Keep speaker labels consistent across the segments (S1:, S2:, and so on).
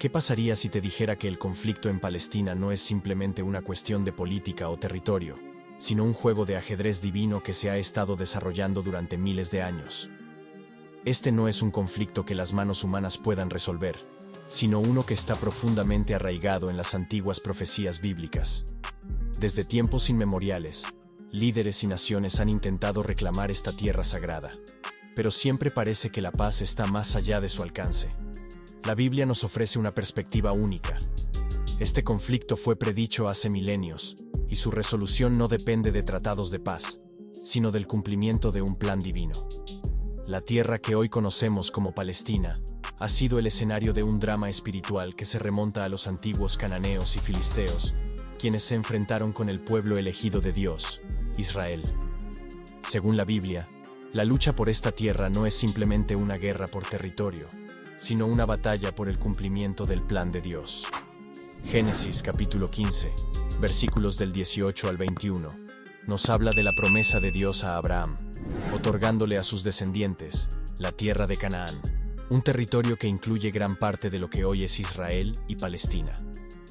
S1: ¿Qué pasaría si te dijera que el conflicto en Palestina no es simplemente una cuestión de política o territorio, sino un juego de ajedrez divino que se ha estado desarrollando durante miles de años? Este no es un conflicto que las manos humanas puedan resolver, sino uno que está profundamente arraigado en las antiguas profecías bíblicas. Desde tiempos inmemoriales, líderes y naciones han intentado reclamar esta tierra sagrada, pero siempre parece que la paz está más allá de su alcance. La Biblia nos ofrece una perspectiva única. Este conflicto fue predicho hace milenios, y su resolución no depende de tratados de paz, sino del cumplimiento de un plan divino. La tierra que hoy conocemos como Palestina ha sido el escenario de un drama espiritual que se remonta a los antiguos cananeos y filisteos, quienes se enfrentaron con el pueblo elegido de Dios, Israel. Según la Biblia, la lucha por esta tierra no es simplemente una guerra por territorio, sino una batalla por el cumplimiento del plan de Dios. Génesis capítulo 15, versículos del 18 al 21, nos habla de la promesa de Dios a Abraham, otorgándole a sus descendientes la tierra de Canaán, un territorio que incluye gran parte de lo que hoy es Israel y Palestina.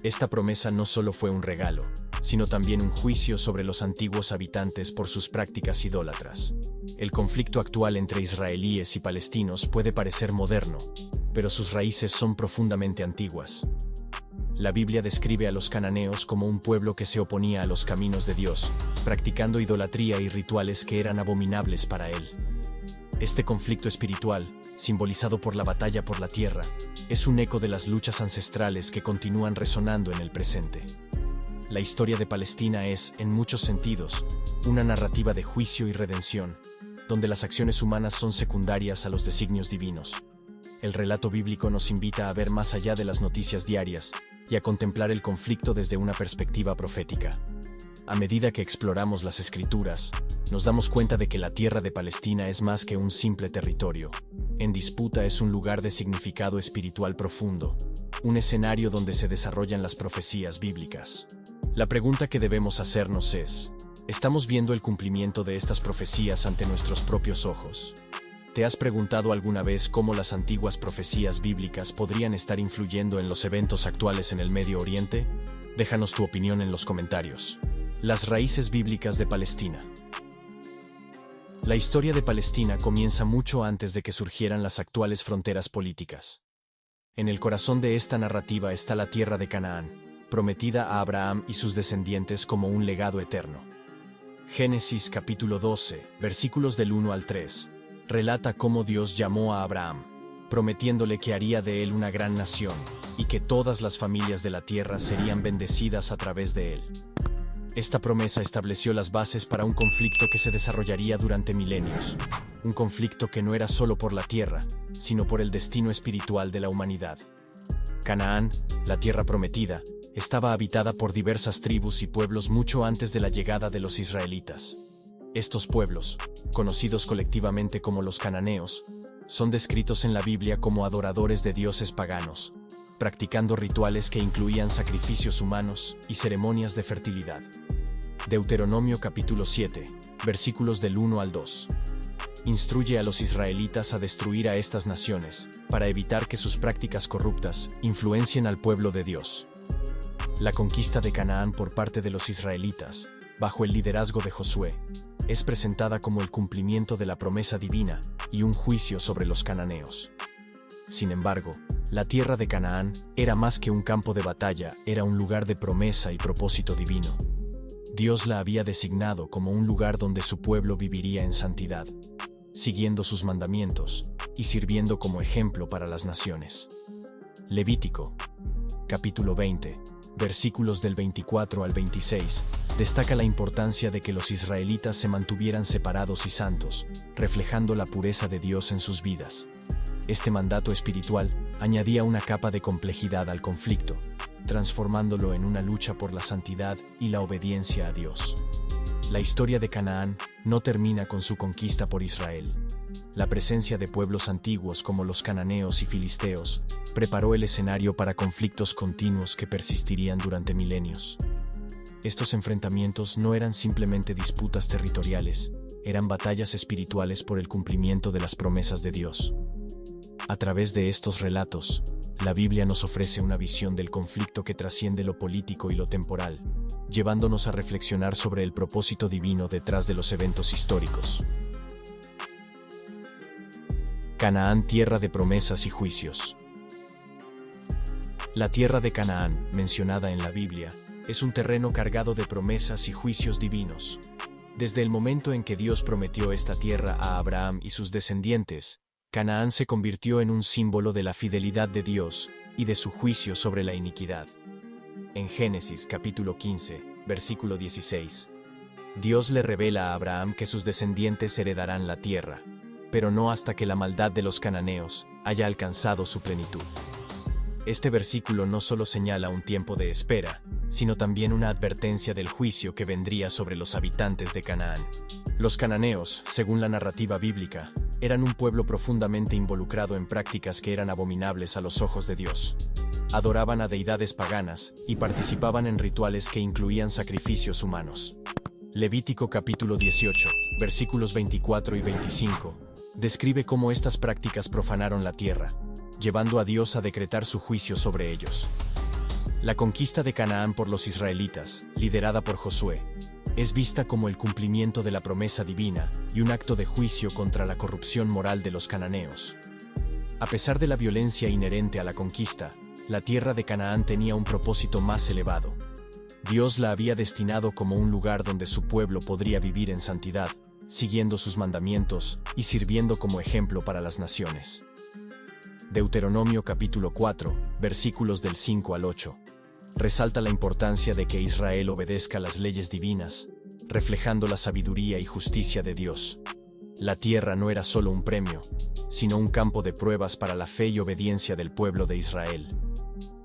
S1: Esta promesa no solo fue un regalo, sino también un juicio sobre los antiguos habitantes por sus prácticas idólatras. El conflicto actual entre israelíes y palestinos puede parecer moderno, pero sus raíces son profundamente antiguas. La Biblia describe a los cananeos como un pueblo que se oponía a los caminos de Dios, practicando idolatría y rituales que eran abominables para él. Este conflicto espiritual, simbolizado por la batalla por la tierra, es un eco de las luchas ancestrales que continúan resonando en el presente. La historia de Palestina es, en muchos sentidos, una narrativa de juicio y redención, donde las acciones humanas son secundarias a los designios divinos. El relato bíblico nos invita a ver más allá de las noticias diarias y a contemplar el conflicto desde una perspectiva profética. A medida que exploramos las Escrituras, nos damos cuenta de que la tierra de Palestina es más que un simple territorio. En disputa es un lugar de significado espiritual profundo, un escenario donde se desarrollan las profecías bíblicas. La pregunta que debemos hacernos es: ¿estamos viendo el cumplimiento de estas profecías ante nuestros propios ojos? ¿Te has preguntado alguna vez cómo las antiguas profecías bíblicas podrían estar influyendo en los eventos actuales en el Medio Oriente? Déjanos tu opinión en los comentarios. Las raíces bíblicas de Palestina. La historia de Palestina comienza mucho antes de que surgieran las actuales fronteras políticas. En el corazón de esta narrativa está la tierra de Canaán, prometida a Abraham y sus descendientes como un legado eterno. Génesis capítulo 12, versículos del 1 al 3, relata cómo Dios llamó a Abraham, prometiéndole que haría de él una gran nación, y que todas las familias de la tierra serían bendecidas a través de él. Esta promesa estableció las bases para un conflicto que se desarrollaría durante milenios, un conflicto que no era solo por la tierra, sino por el destino espiritual de la humanidad. Canaán, la tierra prometida, estaba habitada por diversas tribus y pueblos mucho antes de la llegada de los israelitas. Estos pueblos, conocidos colectivamente como los cananeos, son descritos en la Biblia como adoradores de dioses paganos, practicando rituales que incluían sacrificios humanos y ceremonias de fertilidad. Deuteronomio capítulo 7, versículos del 1 al 2. Instruye a los israelitas a destruir a estas naciones, para evitar que sus prácticas corruptas influencien al pueblo de Dios. La conquista de Canaán por parte de los israelitas, bajo el liderazgo de Josué, es presentada como el cumplimiento de la promesa divina y un juicio sobre los cananeos. Sin embargo, la tierra de Canaán era más que un campo de batalla, era un lugar de promesa y propósito divino. Dios la había designado como un lugar donde su pueblo viviría en santidad, siguiendo sus mandamientos y sirviendo como ejemplo para las naciones. Levítico, capítulo 20, versículos del 24 al 26, destaca la importancia de que los israelitas se mantuvieran separados y santos, reflejando la pureza de Dios en sus vidas. Este mandato espiritual añadía una capa de complejidad al conflicto, transformándolo en una lucha por la santidad y la obediencia a Dios. La historia de Canaán no termina con su conquista por Israel. La presencia de pueblos antiguos como los cananeos y filisteos preparó el escenario para conflictos continuos que persistirían durante milenios. Estos enfrentamientos no eran simplemente disputas territoriales, eran batallas espirituales por el cumplimiento de las promesas de Dios. A través de estos relatos, La Biblia nos ofrece una visión del conflicto que trasciende lo político y lo temporal, llevándonos a reflexionar sobre el propósito divino detrás de los eventos históricos. Canaán, tierra de promesas y juicios. La tierra de Canaán, mencionada en la Biblia, es un terreno cargado de promesas y juicios divinos. Desde el momento en que Dios prometió esta tierra a Abraham y sus descendientes, Canaán se convirtió en un símbolo de la fidelidad de Dios y de su juicio sobre la iniquidad. En Génesis capítulo 15, versículo 16, Dios le revela a Abraham que sus descendientes heredarán la tierra, pero no hasta que la maldad de los cananeos haya alcanzado su plenitud. Este versículo no solo señala un tiempo de espera, sino también una advertencia del juicio que vendría sobre los habitantes de Canaán. Los cananeos, según la narrativa bíblica, eran un pueblo profundamente involucrado en prácticas que eran abominables a los ojos de Dios. Adoraban a deidades paganas y participaban en rituales que incluían sacrificios humanos. Levítico capítulo 18, versículos 24 y 25, describe cómo estas prácticas profanaron la tierra, llevando a Dios a decretar su juicio sobre ellos. La conquista de Canaán por los israelitas, liderada por Josué, es vista como el cumplimiento de la promesa divina y un acto de juicio contra la corrupción moral de los cananeos. A pesar de la violencia inherente a la conquista, la tierra de Canaán tenía un propósito más elevado. Dios la había destinado como un lugar donde su pueblo podría vivir en santidad, siguiendo sus mandamientos y sirviendo como ejemplo para las naciones. Deuteronomio capítulo 4, versículos del 5 al 8. Resalta la importancia de que Israel obedezca las leyes divinas, reflejando la sabiduría y justicia de Dios. La tierra no era solo un premio, sino un campo de pruebas para la fe y obediencia del pueblo de Israel.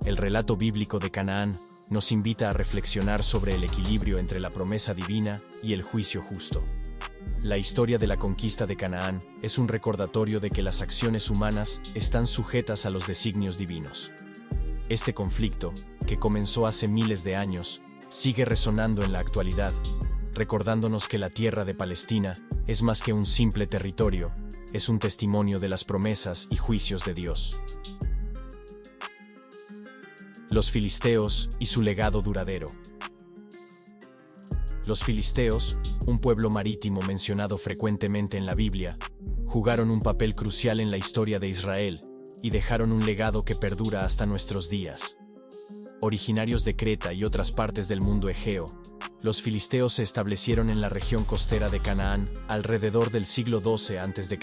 S1: El relato bíblico de Canaán nos invita a reflexionar sobre el equilibrio entre la promesa divina y el juicio justo. La historia de la conquista de Canaán es un recordatorio de que las acciones humanas están sujetas a los designios divinos. Este conflicto, que comenzó hace miles de años, sigue resonando en la actualidad, recordándonos que la tierra de Palestina es más que un simple territorio, es un testimonio de las promesas y juicios de Dios. Los filisteos y su legado duradero. Los filisteos, un pueblo marítimo mencionado frecuentemente en la Biblia, jugaron un papel crucial en la historia de Israel y dejaron un legado que perdura hasta nuestros días. Originarios de Creta y otras partes del mundo egeo, los filisteos se establecieron en la región costera de Canaán alrededor del siglo XII a.C.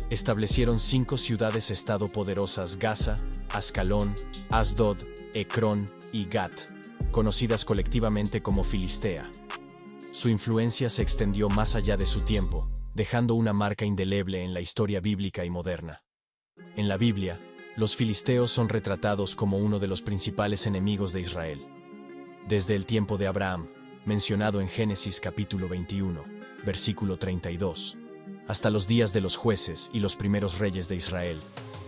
S1: Establecieron 5 ciudades-estado poderosas: Gaza, Ascalón, Asdod, Ecrón y Gat, conocidas colectivamente como Filistea. Su influencia se extendió más allá de su tiempo, dejando una marca indeleble en la historia bíblica y moderna. En la Biblia, los filisteos son retratados como uno de los principales enemigos de Israel. Desde el tiempo de Abraham, mencionado en Génesis capítulo 21, versículo 32, hasta los días de los jueces y los primeros reyes de Israel,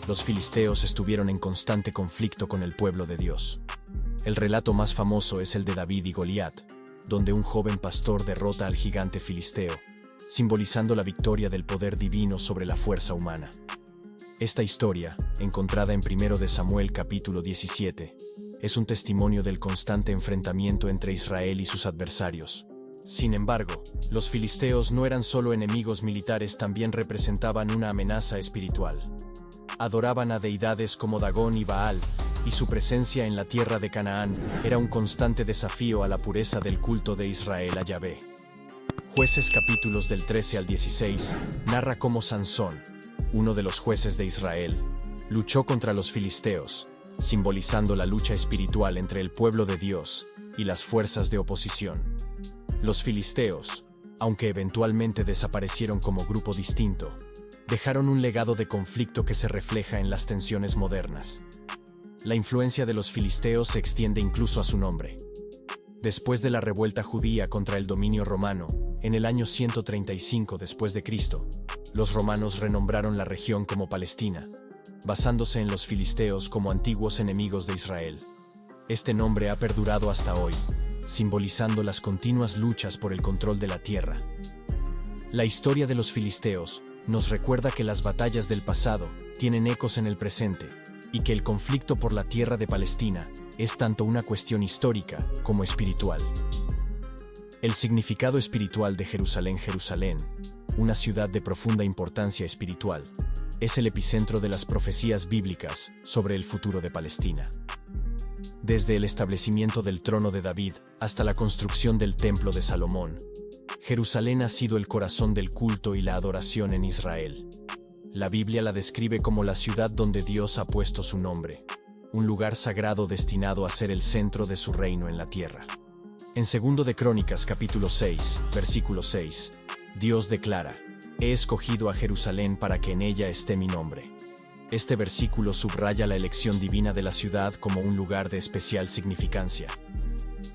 S1: los filisteos estuvieron en constante conflicto con el pueblo de Dios. El relato más famoso es el de David y Goliat, donde un joven pastor derrota al gigante filisteo, simbolizando la victoria del poder divino sobre la fuerza humana. Esta historia, encontrada en 1 de Samuel capítulo 17, es un testimonio del constante enfrentamiento entre Israel y sus adversarios. Sin embargo, los filisteos no eran solo enemigos militares, también representaban una amenaza espiritual. Adoraban a deidades como Dagón y Baal, y su presencia en la tierra de Canaán era un constante desafío a la pureza del culto de Israel a Yahvé. Jueces capítulos del 13 al 16 narra cómo Sansón, uno de los jueces de Israel, luchó contra los filisteos, simbolizando la lucha espiritual entre el pueblo de Dios y las fuerzas de oposición. Los filisteos, aunque eventualmente desaparecieron como grupo distinto, dejaron un legado de conflicto que se refleja en las tensiones modernas. La influencia de los filisteos se extiende incluso a su nombre. Después de la revuelta judía contra el dominio romano, en el año 135 después de Cristo, los romanos renombraron la región como Palestina, basándose en los filisteos como antiguos enemigos de Israel. Este nombre ha perdurado hasta hoy, simbolizando las continuas luchas por el control de la tierra. La historia de los filisteos nos recuerda que las batallas del pasado tienen ecos en el presente, y que el conflicto por la tierra de Palestina es tanto una cuestión histórica como espiritual. El significado espiritual de Jerusalén. Jerusalén, una ciudad de profunda importancia espiritual, es el epicentro de las profecías bíblicas sobre el futuro de Palestina. Desde el establecimiento del trono de David hasta la construcción del templo de Salomón, Jerusalén ha sido el corazón del culto y la adoración en Israel. La Biblia la describe como la ciudad donde Dios ha puesto su nombre, un lugar sagrado destinado a ser el centro de su reino en la tierra. En 2 de Crónicas capítulo 6, versículo 6, Dios declara: «He escogido a Jerusalén para que en ella esté mi nombre». Este versículo subraya la elección divina de la ciudad como un lugar de especial significancia.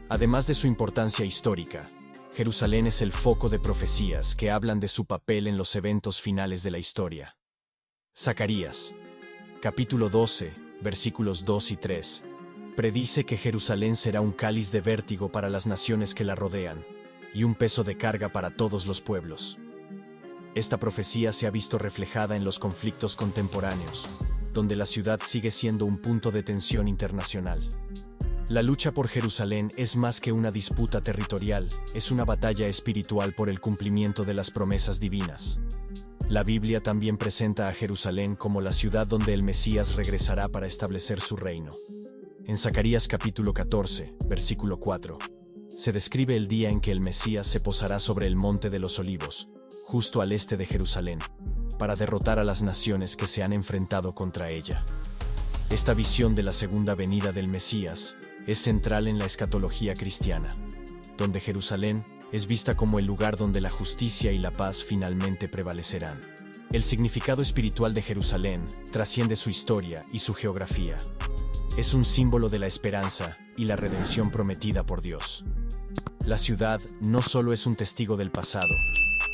S1: Además de su importancia histórica, Jerusalén es el foco de profecías que hablan de su papel en los eventos finales de la historia. Zacarías, capítulo 12, versículos 2 y 3, predice que Jerusalén será un cáliz de vértigo para las naciones que la rodean, y un peso de carga para todos los pueblos. Esta profecía se ha visto reflejada en los conflictos contemporáneos, donde la ciudad sigue siendo un punto de tensión internacional. La lucha por Jerusalén es más que una disputa territorial, es una batalla espiritual por el cumplimiento de las promesas divinas. La Biblia también presenta a Jerusalén como la ciudad donde el Mesías regresará para establecer su reino. En Zacarías capítulo 14, versículo 4, se describe el día en que el Mesías se posará sobre el Monte de los Olivos, justo al este de Jerusalén, para derrotar a las naciones que se han enfrentado contra ella. Esta visión de la segunda venida del Mesías es central en la escatología cristiana, donde Jerusalén es vista como el lugar donde la justicia y la paz finalmente prevalecerán. El significado espiritual de Jerusalén trasciende su historia y su geografía. Es un símbolo de la esperanza y la redención prometida por Dios. La ciudad no solo es un testigo del pasado,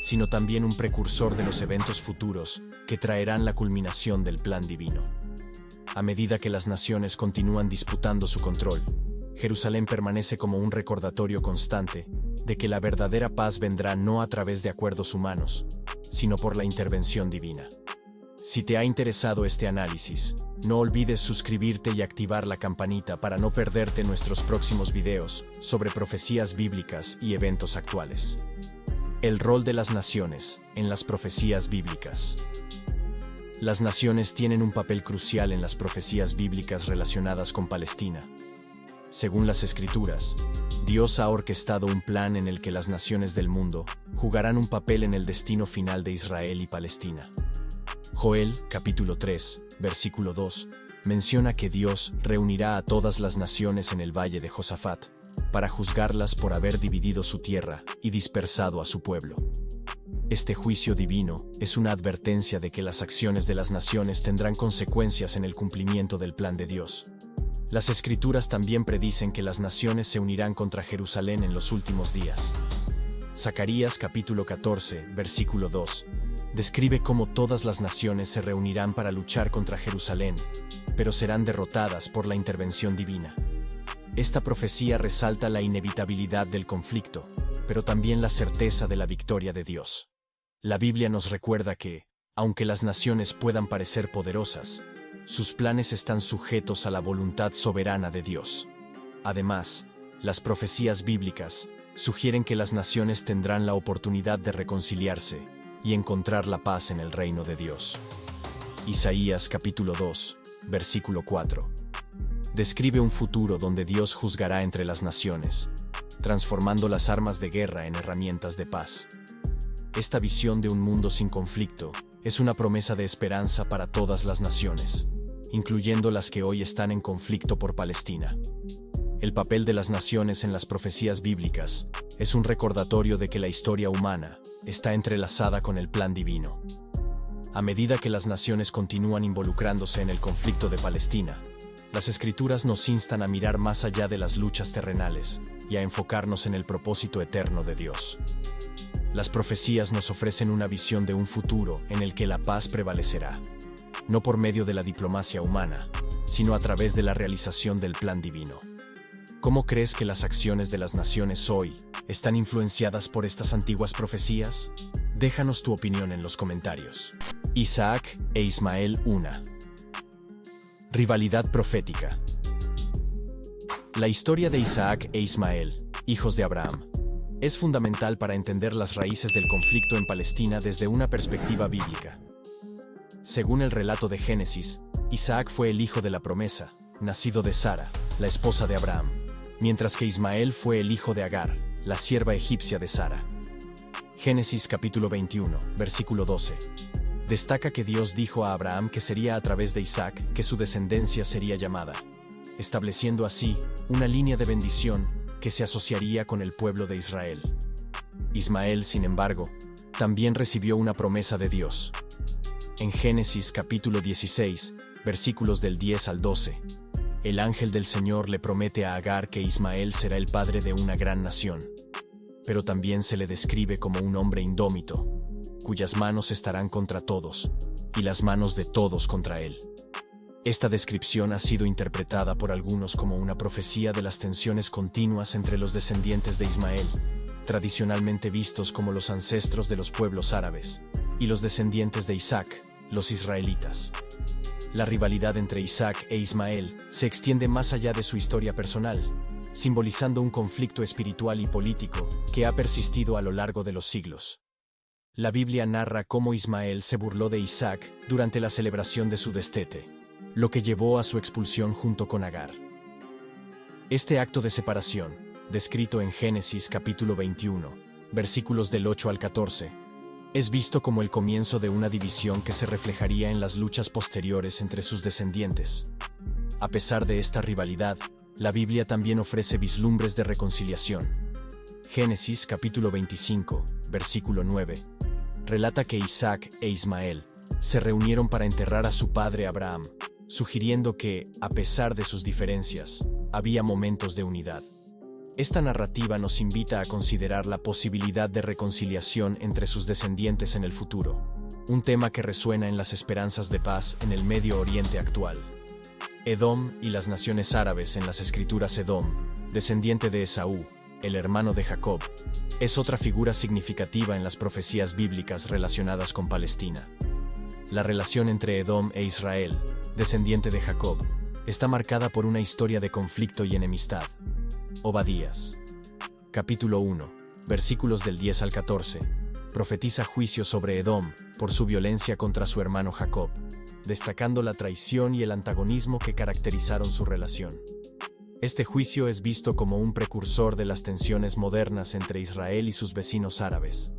S1: sino también un precursor de los eventos futuros que traerán la culminación del plan divino. A medida que las naciones continúan disputando su control, Jerusalén permanece como un recordatorio constante de que la verdadera paz vendrá no a través de acuerdos humanos, sino por la intervención divina. Si te ha interesado este análisis, no olvides suscribirte y activar la campanita para no perderte nuestros próximos videos sobre profecías bíblicas y eventos actuales. El rol de las naciones en las profecías bíblicas. Las naciones tienen un papel crucial en las profecías bíblicas relacionadas con Palestina. Según las Escrituras, Dios ha orquestado un plan en el que las naciones del mundo jugarán un papel en el destino final de Israel y Palestina. Joel, capítulo 3, versículo 2, menciona que Dios reunirá a todas las naciones en el valle de Josafat, para juzgarlas por haber dividido su tierra y dispersado a su pueblo. Este juicio divino es una advertencia de que las acciones de las naciones tendrán consecuencias en el cumplimiento del plan de Dios. Las Escrituras también predicen que las naciones se unirán contra Jerusalén en los últimos días. Zacarías capítulo 14, versículo 2, describe cómo todas las naciones se reunirán para luchar contra Jerusalén, pero serán derrotadas por la intervención divina. Esta profecía resalta la inevitabilidad del conflicto, pero también la certeza de la victoria de Dios. La Biblia nos recuerda que, aunque las naciones puedan parecer poderosas, sus planes están sujetos a la voluntad soberana de Dios. Además, las profecías bíblicas sugieren que las naciones tendrán la oportunidad de reconciliarse y encontrar la paz en el reino de Dios. Isaías capítulo 2, versículo 4. Describe un futuro donde Dios juzgará entre las naciones, transformando las armas de guerra en herramientas de paz. Esta visión de un mundo sin conflicto es una promesa de esperanza para todas las naciones, incluyendo las que hoy están en conflicto por Palestina. El papel de las naciones en las profecías bíblicas es un recordatorio de que la historia humana está entrelazada con el plan divino. A medida que las naciones continúan involucrándose en el conflicto de Palestina, las Escrituras nos instan a mirar más allá de las luchas terrenales y a enfocarnos en el propósito eterno de Dios. Las profecías nos ofrecen una visión de un futuro en el que la paz prevalecerá, no por medio de la diplomacia humana, sino a través de la realización del plan divino. ¿Cómo crees que las acciones de las naciones hoy están influenciadas por estas antiguas profecías? Déjanos tu opinión en los comentarios. Isaac e Ismael 1. Rivalidad profética. La historia de Isaac e Ismael, hijos de Abraham, es fundamental para entender las raíces del conflicto en Palestina desde una perspectiva bíblica. Según el relato de Génesis, Isaac fue el hijo de la promesa, nacido de Sara, la esposa de Abraham, mientras que Ismael fue el hijo de Agar, la sierva egipcia de Sara. Génesis capítulo 21, versículo 12. Destaca que Dios dijo a Abraham que sería a través de Isaac que su descendencia sería llamada, estableciendo así una línea de bendición que se asociaría con el pueblo de Israel. Ismael, sin embargo, también recibió una promesa de Dios. En Génesis capítulo 16, versículos del 10 al 12, el ángel del Señor le promete a Agar que Ismael será el padre de una gran nación, pero también se le describe como un hombre indómito, cuyas manos estarán contra todos, y las manos de todos contra él. Esta descripción ha sido interpretada por algunos como una profecía de las tensiones continuas entre los descendientes de Ismael, tradicionalmente vistos como los ancestros de los pueblos árabes, y los descendientes de Isaac, los israelitas. La rivalidad entre Isaac e Ismael se extiende más allá de su historia personal, simbolizando un conflicto espiritual y político que ha persistido a lo largo de los siglos. La Biblia narra cómo Ismael se burló de Isaac durante la celebración de su destete, lo que llevó a su expulsión junto con Agar. Este acto de separación, descrito en Génesis capítulo 21, versículos del 8 al 14, es visto como el comienzo de una división que se reflejaría en las luchas posteriores entre sus descendientes. A pesar de esta rivalidad, la Biblia también ofrece vislumbres de reconciliación. Génesis capítulo 25, versículo 9, relata que Isaac e Ismael se reunieron para enterrar a su padre Abraham, sugiriendo que, a pesar de sus diferencias, había momentos de unidad. Esta narrativa nos invita a considerar la posibilidad de reconciliación entre sus descendientes en el futuro, un tema que resuena en las esperanzas de paz en el Medio Oriente actual. Edom y las naciones árabes en las escrituras. Edom, descendiente de Esaú, el hermano de Jacob, es otra figura significativa en las profecías bíblicas relacionadas con Palestina. La relación entre Edom e Israel, descendiente de Jacob, está marcada por una historia de conflicto y enemistad. Obadías, capítulo 1, versículos del 10 al 14, profetiza juicio sobre Edom por su violencia contra su hermano Jacob, destacando la traición y el antagonismo que caracterizaron su relación. Este juicio es visto como un precursor de las tensiones modernas entre Israel y sus vecinos árabes.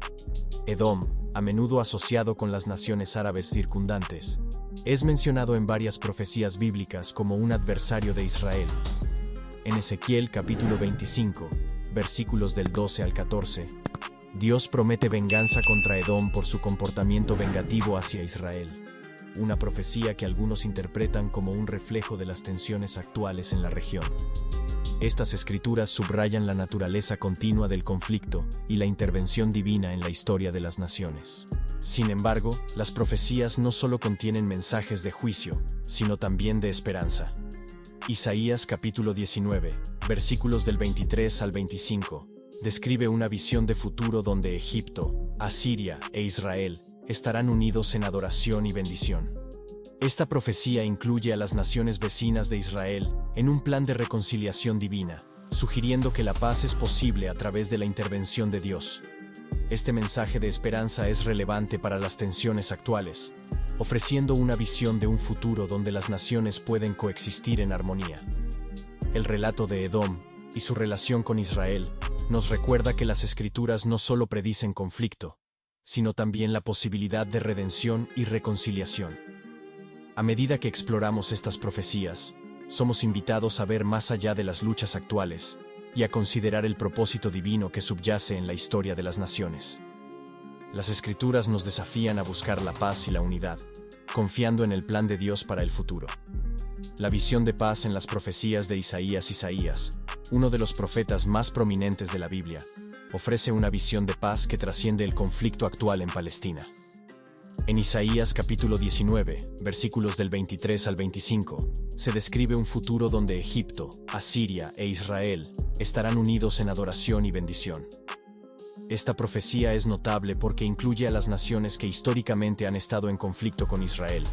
S1: Edom, a menudo asociado con las naciones árabes circundantes, es mencionado en varias profecías bíblicas como un adversario de Israel. En Ezequiel capítulo 25, versículos del 12 al 14, Dios promete venganza contra Edom por su comportamiento vengativo hacia Israel, una profecía que algunos interpretan como un reflejo de las tensiones actuales en la región. Estas escrituras subrayan la naturaleza continua del conflicto y la intervención divina en la historia de las naciones. Sin embargo, las profecías no solo contienen mensajes de juicio, sino también de esperanza. Isaías capítulo 19, versículos del 23 al 25, describe una visión de futuro donde Egipto, Asiria e Israel estarán unidos en adoración y bendición. Esta profecía incluye a las naciones vecinas de Israel en un plan de reconciliación divina, sugiriendo que la paz es posible a través de la intervención de Dios. Este mensaje de esperanza es relevante para las tensiones actuales, ofreciendo una visión de un futuro donde las naciones pueden coexistir en armonía. El relato de Edom y su relación con Israel nos recuerda que las escrituras no solo predicen conflicto, sino también la posibilidad de redención y reconciliación. A medida que exploramos estas profecías, somos invitados a ver más allá de las luchas actuales y a considerar el propósito divino que subyace en la historia de las naciones. Las escrituras nos desafían a buscar la paz y la unidad, confiando en el plan de Dios para el futuro. La visión de paz en las profecías de Isaías, uno de los profetas más prominentes de la Biblia, ofrece una visión de paz que trasciende el conflicto actual en Palestina. En Isaías capítulo 19, versículos del 23 al 25, se describe un futuro donde Egipto, Asiria e Israel estarán unidos en adoración y bendición. Esta profecía es notable porque incluye a las naciones que históricamente han estado en conflicto con Israel,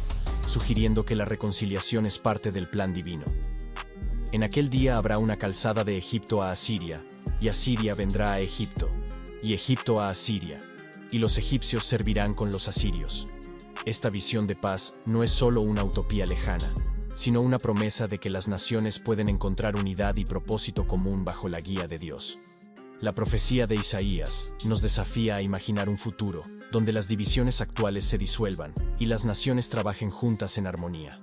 S1: sugiriendo que la reconciliación es parte del plan divino. En aquel día habrá una calzada de Egipto a Asiria, y Asiria vendrá a Egipto, y Egipto a Asiria, y los egipcios servirán con los asirios. Esta visión de paz no es solo una utopía lejana, sino una promesa de que las naciones pueden encontrar unidad y propósito común bajo la guía de Dios. La profecía de Isaías nos desafía a imaginar un futuro donde las divisiones actuales se disuelvan y las naciones trabajen juntas en armonía.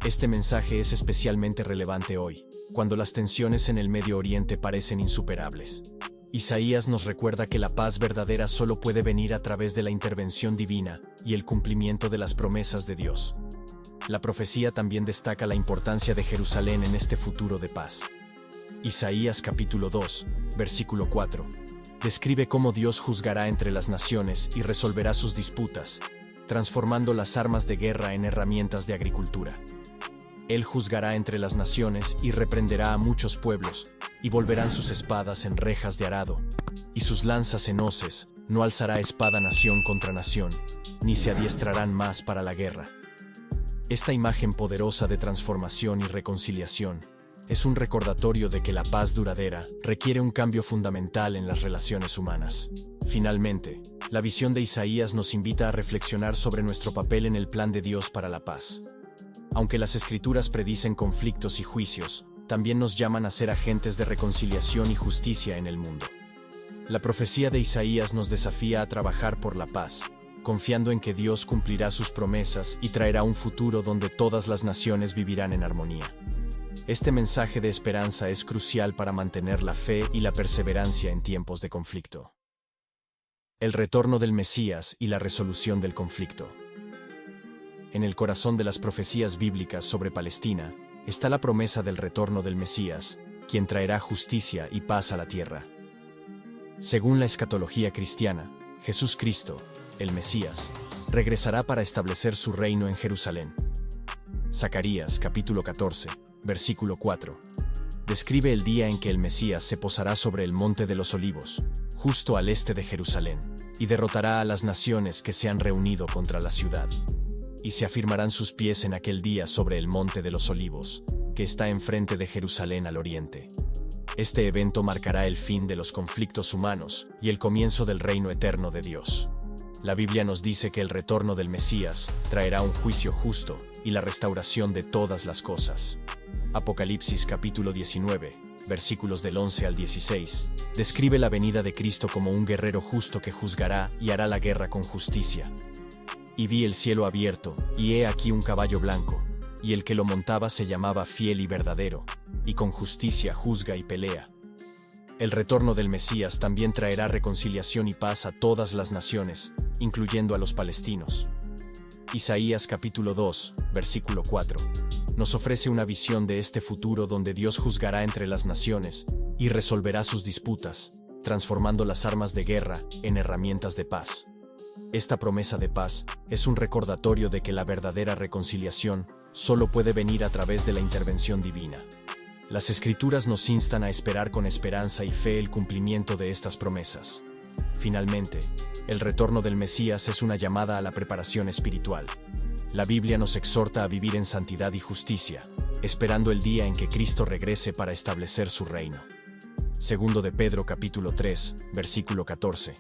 S1: Este mensaje es especialmente relevante hoy, cuando las tensiones en el Medio Oriente parecen insuperables. Isaías nos recuerda que la paz verdadera solo puede venir a través de la intervención divina y el cumplimiento de las promesas de Dios. La profecía también destaca la importancia de Jerusalén en este futuro de paz. Isaías capítulo 2, versículo 4, describe cómo Dios juzgará entre las naciones y resolverá sus disputas, transformando las armas de guerra en herramientas de agricultura. Él juzgará entre las naciones y reprenderá a muchos pueblos, y volverán sus espadas en rejas de arado, y sus lanzas en hoces. No alzará espada nación contra nación, ni se adiestrarán más para la guerra. Esta imagen poderosa de transformación y reconciliación es un recordatorio de que la paz duradera requiere un cambio fundamental en las relaciones humanas. Finalmente, la visión de Isaías nos invita a reflexionar sobre nuestro papel en el plan de Dios para la paz. Aunque las Escrituras predicen conflictos y juicios, también nos llaman a ser agentes de reconciliación y justicia en el mundo. La profecía de Isaías nos desafía a trabajar por la paz, confiando en que Dios cumplirá sus promesas y traerá un futuro donde todas las naciones vivirán en armonía. Este mensaje de esperanza es crucial para mantener la fe y la perseverancia en tiempos de conflicto. El retorno del Mesías y la resolución del conflicto. En el corazón de las profecías bíblicas sobre Palestina está la promesa del retorno del Mesías, quien traerá justicia y paz a la tierra. Según la escatología cristiana, Jesús Cristo, el Mesías, regresará para establecer su reino en Jerusalén. Zacarías capítulo 14, versículo 4, describe el día en que el Mesías se posará sobre el Monte de los Olivos, justo al este de Jerusalén, y derrotará a las naciones que se han reunido contra la ciudad. Y se afirmarán sus pies en aquel día sobre el Monte de los Olivos, que está enfrente de Jerusalén al oriente. Este evento marcará el fin de los conflictos humanos y el comienzo del reino eterno de Dios. La Biblia nos dice que el retorno del Mesías traerá un juicio justo y la restauración de todas las cosas. Apocalipsis capítulo 19, versículos del 11 al 16, describe la venida de Cristo como un guerrero justo que juzgará y hará la guerra con justicia. Y vi el cielo abierto, y he aquí un caballo blanco, y el que lo montaba se llamaba Fiel y Verdadero, y con justicia juzga y pelea. El retorno del Mesías también traerá reconciliación y paz a todas las naciones, incluyendo a los palestinos. Isaías capítulo 2, versículo 4, nos ofrece una visión de este futuro donde Dios juzgará entre las naciones y resolverá sus disputas, transformando las armas de guerra en herramientas de paz. Esta promesa de paz es un recordatorio de que la verdadera reconciliación solo puede venir a través de la intervención divina. Las Escrituras nos instan a esperar con esperanza y fe el cumplimiento de estas promesas. Finalmente, el retorno del Mesías es una llamada a la preparación espiritual. La Biblia nos exhorta a vivir en santidad y justicia, esperando el día en que Cristo regrese para establecer su reino. Segundo de Pedro capítulo 3, versículo 14.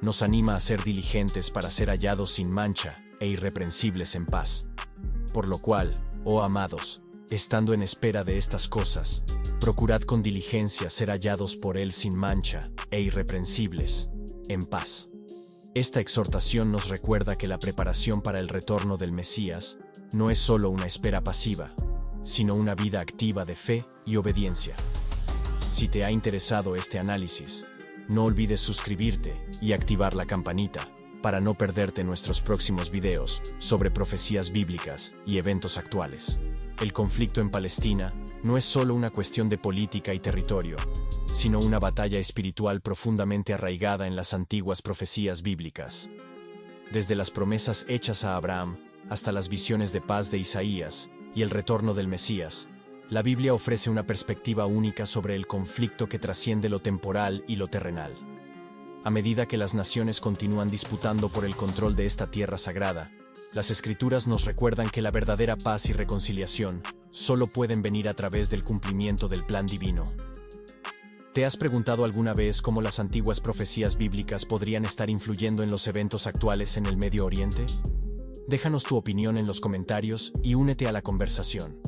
S1: Nos anima a ser diligentes para ser hallados sin mancha e irreprensibles en paz. Por lo cual, oh amados, estando en espera de estas cosas, procurad con diligencia ser hallados por Él sin mancha e irreprensibles, en paz. Esta exhortación nos recuerda que la preparación para el retorno del Mesías no es solo una espera pasiva, sino una vida activa de fe y obediencia. Si te ha interesado este análisis, no olvides suscribirte y activar la campanita para no perderte nuestros próximos videos sobre profecías bíblicas y eventos actuales. El conflicto en Palestina no es solo una cuestión de política y territorio, sino una batalla espiritual profundamente arraigada en las antiguas profecías bíblicas. Desde las promesas hechas a Abraham hasta las visiones de paz de Isaías y el retorno del Mesías, la Biblia ofrece una perspectiva única sobre el conflicto que trasciende lo temporal y lo terrenal. A medida que las naciones continúan disputando por el control de esta tierra sagrada, Las Escrituras nos recuerdan que la verdadera paz y reconciliación solo pueden venir a través del cumplimiento del plan divino. ¿Te has preguntado alguna vez cómo las antiguas profecías bíblicas podrían estar influyendo en los eventos actuales en el Medio Oriente? Déjanos tu opinión en los comentarios y únete a la conversación.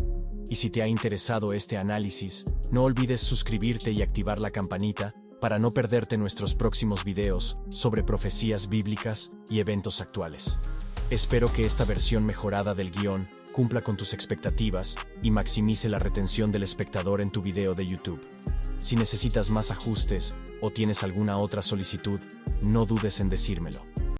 S1: Y si te ha interesado este análisis, no olvides suscribirte y activar la campanita para no perderte nuestros próximos videos sobre profecías bíblicas y eventos actuales. Espero que esta versión mejorada del guión cumpla con tus expectativas y maximice la retención del espectador en tu video de YouTube. Si necesitas más ajustes o tienes alguna otra solicitud, no dudes en decírmelo.